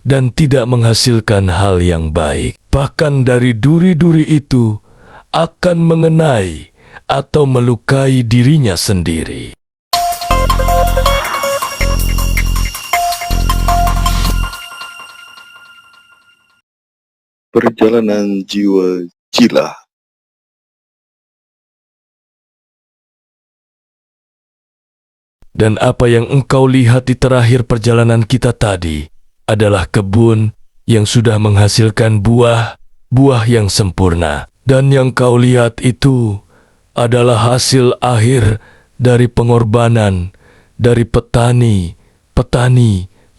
dan tidak menghasilkan hal yang baik. Bahkan dari duri-duri itu akan mengenai atau melukai dirinya sendiri. Perjalanan jiwa gila. Dan apa yang engkau lihat di terakhir perjalanan kita tadi adalah kebun yang sudah menghasilkan buah yang sempurna. Dan yang kau lihat itu adalah hasil akhir dari pengorbanan dari petani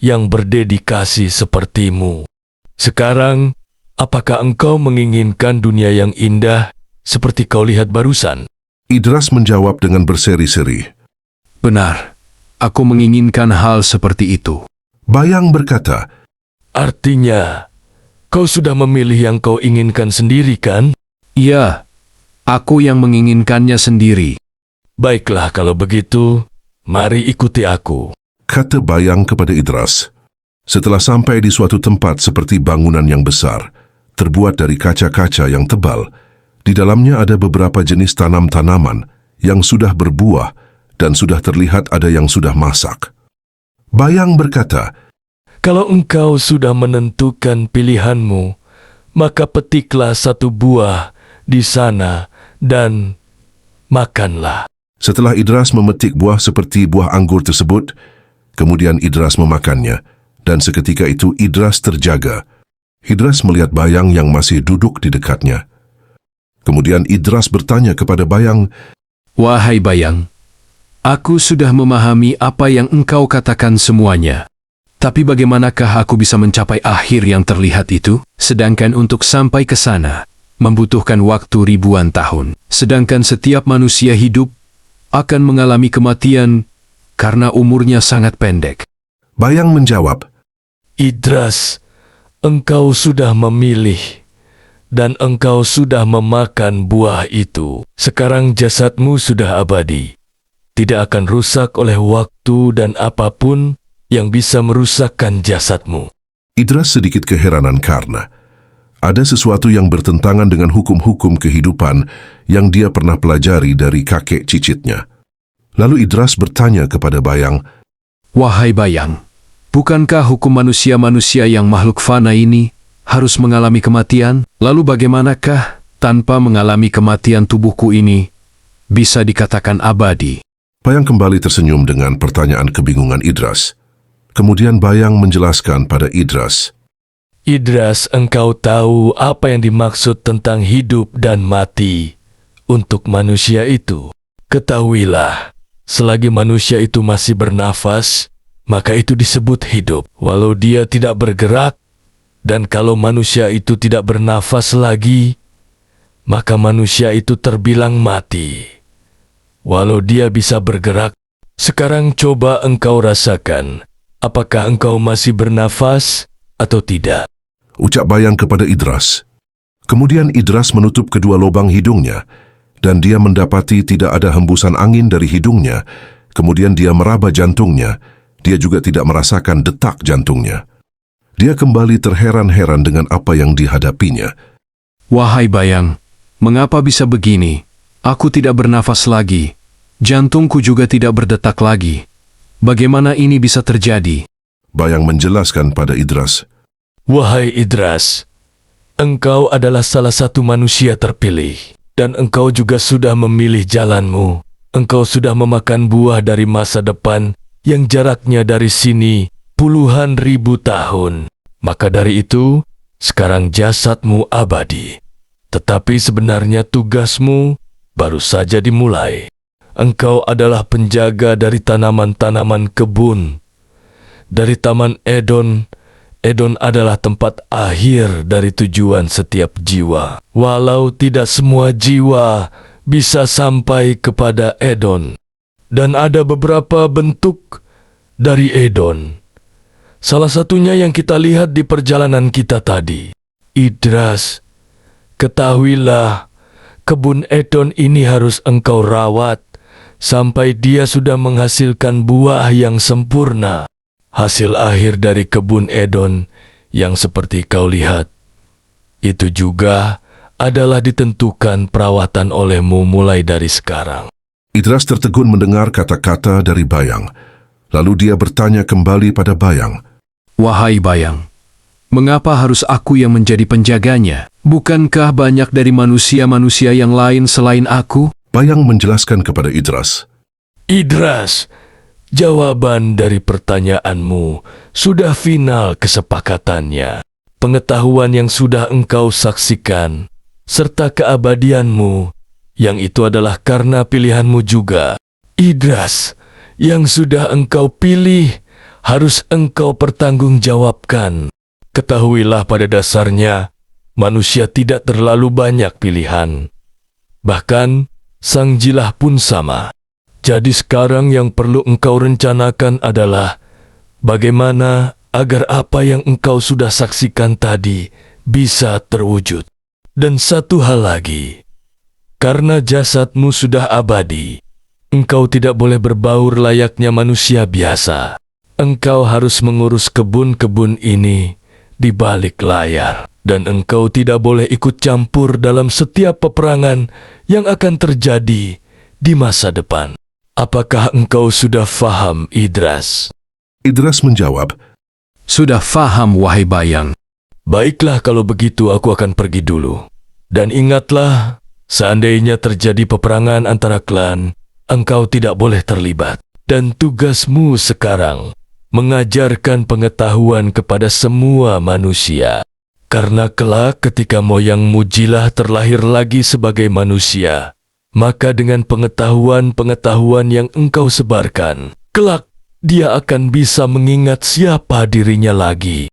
yang berdedikasi sepertimu. Sekarang, apakah engkau menginginkan dunia yang indah seperti kau lihat barusan? Idras menjawab dengan berseri-seri. Benar, aku menginginkan hal seperti itu. Bayang berkata, Artinya, kau sudah memilih yang kau inginkan sendiri, kan? Iya, aku yang menginginkannya sendiri. Baiklah kalau begitu, mari ikuti aku. kata Bayang kepada Idras. Setelah sampai di suatu tempat seperti bangunan yang besar, terbuat dari kaca-kaca yang tebal, di dalamnya ada beberapa jenis tanam-tanaman yang sudah berbuah dan sudah terlihat ada yang sudah masak. Bayang berkata, Kalau engkau sudah menentukan pilihanmu, maka petiklah satu buah di sana dan makanlah. setelah Idras memetik buah seperti buah anggur tersebut, kemudian Idras memakannya, dan seketika itu Idras terjaga. Idras melihat Bayang yang masih duduk di dekatnya. Kemudian Idras bertanya kepada Bayang, Wahai Bayang, aku sudah memahami apa yang engkau katakan semuanya. Tapi bagaimanakah aku bisa mencapai akhir yang terlihat itu? Sedangkan untuk sampai ke sana, membutuhkan waktu ribuan tahun. Sedangkan setiap manusia hidup akan mengalami kematian karena umurnya sangat pendek. Bayang menjawab, Idras, engkau sudah memilih dan engkau sudah memakan buah itu. Sekarang jasadmu sudah abadi, tidak akan rusak oleh waktu dan apapun yang bisa merusakkan jasadmu. Idras sedikit keheranan karena ada sesuatu yang bertentangan dengan hukum-hukum kehidupan yang dia pernah pelajari dari kakek cicitnya. Lalu Idras bertanya kepada Bayang, Wahai Bayang, bukankah hukum manusia-manusia yang makhluk fana ini harus mengalami kematian? Lalu bagaimanakah tanpa mengalami kematian tubuhku ini bisa dikatakan abadi? Bayang kembali tersenyum dengan pertanyaan kebingungan Idras. Kemudian Bayang menjelaskan pada Idras, Idras, engkau tahu apa yang dimaksud tentang hidup dan mati untuk manusia itu. Ketahuilah, selagi manusia itu masih bernafas, maka itu disebut hidup. Walau dia tidak bergerak, dan kalau manusia itu tidak bernafas lagi, maka manusia itu terbilang mati. Walau dia bisa bergerak, sekarang coba engkau rasakan, apakah engkau masih bernafas atau tidak? ucap Bayang kepada Idras. Kemudian Idras menutup kedua lubang hidungnya, dan dia mendapati tidak ada hembusan angin dari hidungnya. Kemudian dia meraba jantungnya, dia juga tidak merasakan detak jantungnya. Dia kembali terheran-heran dengan apa yang dihadapinya. Wahai Bayang, mengapa bisa begini? Aku tidak bernafas lagi. Jantungku juga tidak berdetak lagi. Bagaimana ini bisa terjadi? Bayang menjelaskan pada Idras, Wahai Idras, engkau adalah salah satu manusia terpilih, dan engkau juga sudah memilih jalanmu. Engkau sudah memakan buah dari masa depan yang jaraknya dari sini puluhan ribu tahun. Maka dari itu, sekarang jasadmu abadi. Tetapi sebenarnya tugasmu baru saja dimulai. Engkau adalah penjaga dari tanaman-tanaman kebun. Dari Taman Edon, Edon adalah tempat akhir dari tujuan setiap jiwa. Walau tidak semua jiwa bisa sampai kepada Edon. Dan ada beberapa bentuk dari Edon. Salah satunya yang kita lihat di perjalanan kita tadi. Idras, ketahuilah, kebun Edon ini harus engkau rawat sampai dia sudah menghasilkan buah yang sempurna. Hasil akhir dari kebun Edon Yang seperti kau lihat, itu juga adalah ditentukan perawatan olehmu mulai dari sekarang. Idras tertegun mendengar kata-kata dari Bayang. Lalu dia bertanya kembali pada Bayang. Wahai Bayang, mengapa harus aku yang menjadi penjaganya? Bukankah banyak dari manusia-manusia yang lain selain aku? Bayang menjelaskan kepada Idras. Idras, jawaban dari pertanyaanmu sudah final kesepakatannya. Pengetahuan yang sudah engkau saksikan, serta keabadianmu, yang itu adalah karena pilihanmu juga. Idras, yang sudah engkau pilih, harus engkau pertanggungjawabkan. Ketahuilah pada dasarnya, manusia tidak terlalu banyak pilihan. Bahkan, sang jilah pun sama. Jadi sekarang yang perlu engkau rencanakan adalah bagaimana agar apa yang engkau sudah saksikan tadi bisa terwujud. Dan satu hal lagi, karena jasadmu sudah abadi, engkau tidak boleh berbaur layaknya manusia biasa. Engkau harus mengurus kebun-kebun ini di balik layar. Dan engkau tidak boleh ikut campur dalam setiap peperangan yang akan terjadi di masa depan. Apakah engkau sudah faham, Idras? Idras menjawab, Sudah faham, wahai Bayang. Baiklah kalau begitu aku akan pergi dulu. Dan ingatlah, seandainya terjadi peperangan antara klan, engkau tidak boleh terlibat. Dan tugasmu sekarang mengajarkan pengetahuan kepada semua manusia. Karena kelak ketika moyangmu Jilah terlahir lagi sebagai manusia, maka dengan pengetahuan-pengetahuan yang engkau sebarkan, kelak dia akan bisa mengingat siapa dirinya lagi.